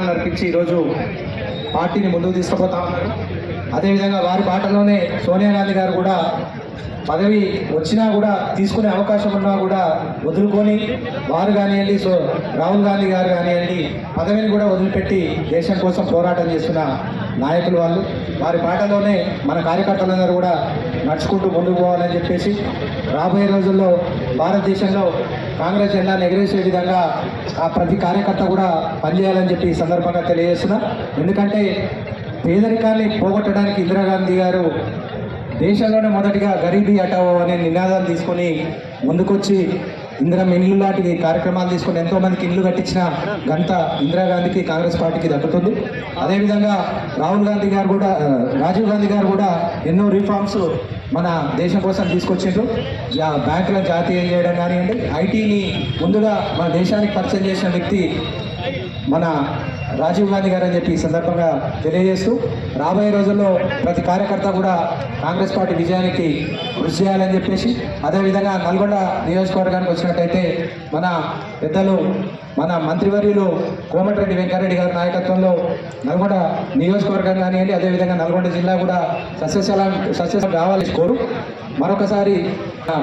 ప్రాణాలను అర్పించి ఈరోజు పార్టీని ముందుకు తీసుకుపోతా ఉన్నారు. అదేవిధంగా వారి బాటలోనే సోనియా గాంధీ గారు కూడా పదవి వచ్చినా కూడా తీసుకునే అవకాశం ఉన్నా కూడా వదులుకొని వారు కానివ్వండి, రాహుల్ గాంధీ గారు కానివ్వండి, పదవిని కూడా వదిలిపెట్టి దేశం కోసం పోరాటం చేస్తున్న నాయకులు వాళ్ళు. వారి బాటలోనే మన కార్యకర్తలందరూ కూడా నడుచుకుంటూ ముందుకు పోవాలని చెప్పేసి రాబోయే రోజుల్లో భారతదేశంలో కాంగ్రెస్ జెండాను ఎగరేసే విధంగా ఆ ప్రతి కార్యకర్త కూడా పనిచేయాలని చెప్పి ఈ సందర్భంగా తెలియజేస్తున్నా. ఎందుకంటే పేదరికాన్ని పోగొట్టడానికి ఇందిరాగాంధీ గారు దేశంలోనే మొదటిగా గరీబీ హటావో అనే నినాదాలు తీసుకొని ముందుకొచ్చి ఇందిరమ్మ ఇండ్లు లాంటి కార్యక్రమాలు తీసుకొని ఎంతోమందికి ఇండ్లు కట్టించిన ఘనత ఇందిరాగాంధీకి, కాంగ్రెస్ పార్టీకి దక్కుతుంది. అదేవిధంగా రాహుల్ గాంధీ గారు కూడా, రాజీవ్ గాంధీ గారు కూడా ఎన్నో రిఫార్మ్స్ మన దేశం కోసం తీసుకొచ్చిండ్రు. బ్యాంకులను జాతీయం చేయడం కానివ్వండి, ఐటీని ముందుగా మన దేశానికి పరిచయం చేసిన వ్యక్తి మన రాజీవ్ గాంధీ గారు అని చెప్పి ఈ సందర్భంగా తెలియజేస్తూ రాబోయే రోజుల్లో ప్రతి కార్యకర్త కూడా కాంగ్రెస్ పార్టీ విజయానికి కృషి చేయాలని చెప్పేసి, అదేవిధంగా నల్గొండ నియోజకవర్గానికి వచ్చినట్టయితే మన పెద్దలు, మన మంత్రివర్యులు కోమటిరెడ్డి వెంకటరెడ్డి గారి నాయకత్వంలో నల్గొండ నియోజకవర్గం కానివ్వండి, అదేవిధంగా నల్గొండ జిల్లా కూడా సస్యశాలం కావాలని కోరు మరొకసారి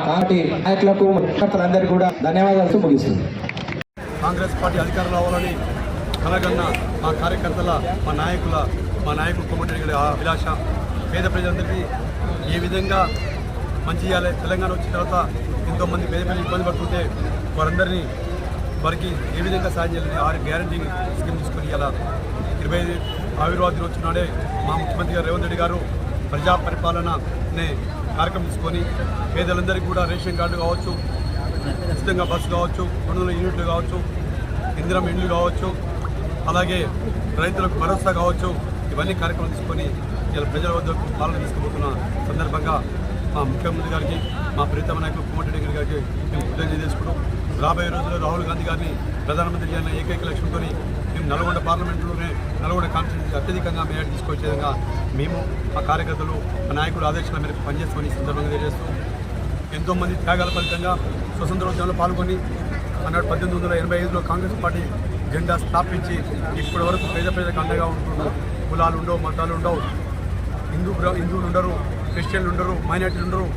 పార్టీ నాయకులకు, కార్యకర్తలందరికీ కూడా ధన్యవాదాలు ముగిస్తుంది. కాంగ్రెస్ పార్టీ అధికారంలో రావాలని కలగన్న మా కార్యకర్తల, మా నాయకులు కోమటిరెడ్డి గారి అభిలాష. పేద ప్రజలందరికీ ఏ విధంగా మంచి చేయాలి, తెలంగాణ వచ్చిన తర్వాత ఎంతోమంది పేద ప్రజలు ఇబ్బంది పడుతుంటే వారికి ఏ విధంగా సాయం చేయాలని 6 గ్యారంటీ స్కీమ్ తీసుకొని ఇలా 25 ఆవిర్భావ దినోత్సవం నాడే మా ముఖ్యమంత్రి గారు రేవంత్ రెడ్డి గారు ప్రజా పరిపాలన అనే కార్యక్రమం తీసుకొని పేదలందరికీ కూడా రేషన్ కార్డు కావచ్చు, ఉచితంగా బస్సు కావచ్చు, 200 యూనిట్లు కావచ్చు, ఇందిరమ్మ ఇండ్లు కావచ్చు, అలాగే రైతులకు భరోసా కావచ్చు, ఇవన్నీ కార్యక్రమాలు తీసుకొని ఇలా ప్రజల వద్దకు పాలన తీసుకుపోతున్న సందర్భంగా మా ముఖ్యమంత్రి గారికి, మా ప్రీతమ నాయకులు కోమటిరెడ్డి గారికి మేము కృతజ్ఞత చేసుకుంటాం. రాబోయే రోజుల్లో రాహుల్ గాంధీ గారిని ప్రధానమంత్రి చేయాలన్న ఏకైక లక్ష్యంతో మేము నల్గొండ పార్లమెంటులోనే నల్గొండ కాన్స్టిట్యూన్సీ అత్యధికంగా మేయర్ తీసుకొచ్చే విధంగా మేము మా కార్యకర్తలు, మా నాయకులు ఆదేశాల మేరకు పనిచేస్తామని ఈ సందర్భంగా తెలియజేస్తూ, ఎంతోమంది త్యాగాల ఫలితంగా స్వతంత్రోద్యమంలో పాల్గొని 1885లో కాంగ్రెస్ పార్టీ జెండా స్థాపించి ఇప్పటి వరకు పేద ప్రజలకు అండగా ఉంటున్నారు. కులాలు ఉండవు, మతాలు ఉండవు, హిందువులు ఉండరు, క్రిస్టియన్లు ఉండరు, మైనార్టీలు ఉండరు,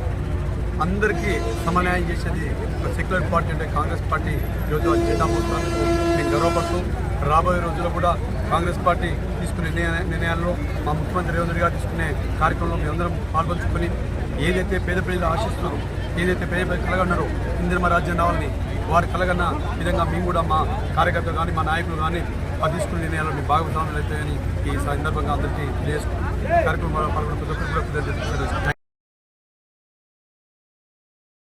అందరికీ సమన్యాయం చేసేది ఒక సెక్యులర్ పార్టీ అంటే కాంగ్రెస్ పార్టీ. ఈరోజు ఆ జెండా మోస్తున్నందుకు మేము గర్వపడుతూ రాబోయే రోజుల్లో కూడా కాంగ్రెస్ పార్టీ తీసుకునే నిర్ణయాల్లో, మా ముఖ్యమంత్రి రేవంత్ రెడ్డి గారు తీసుకునే కార్యక్రమంలో మేమందరం పాల్పంచుకొని ఏదైతే పేద ప్రజలు ఆశిస్తున్నారో, ఏదైతే పేద ప్రజలు కలగన్నారో ఇందిరమ్మ రాజ్యం రావాలని వారు కలగన్న విధంగా మేము కూడా మా కార్యకర్తలు కానీ, మా నాయకులు కానీ ఆ తీసుకునే నిర్ణయాలను భాగస్వాములు అవుతాయని ఈ సందర్భంగా అందరికీ తెలియజేసుకుంటాం. కార్యక్రమంలో పాల్గొన్న ప్రతి ఒక్కరు కూడా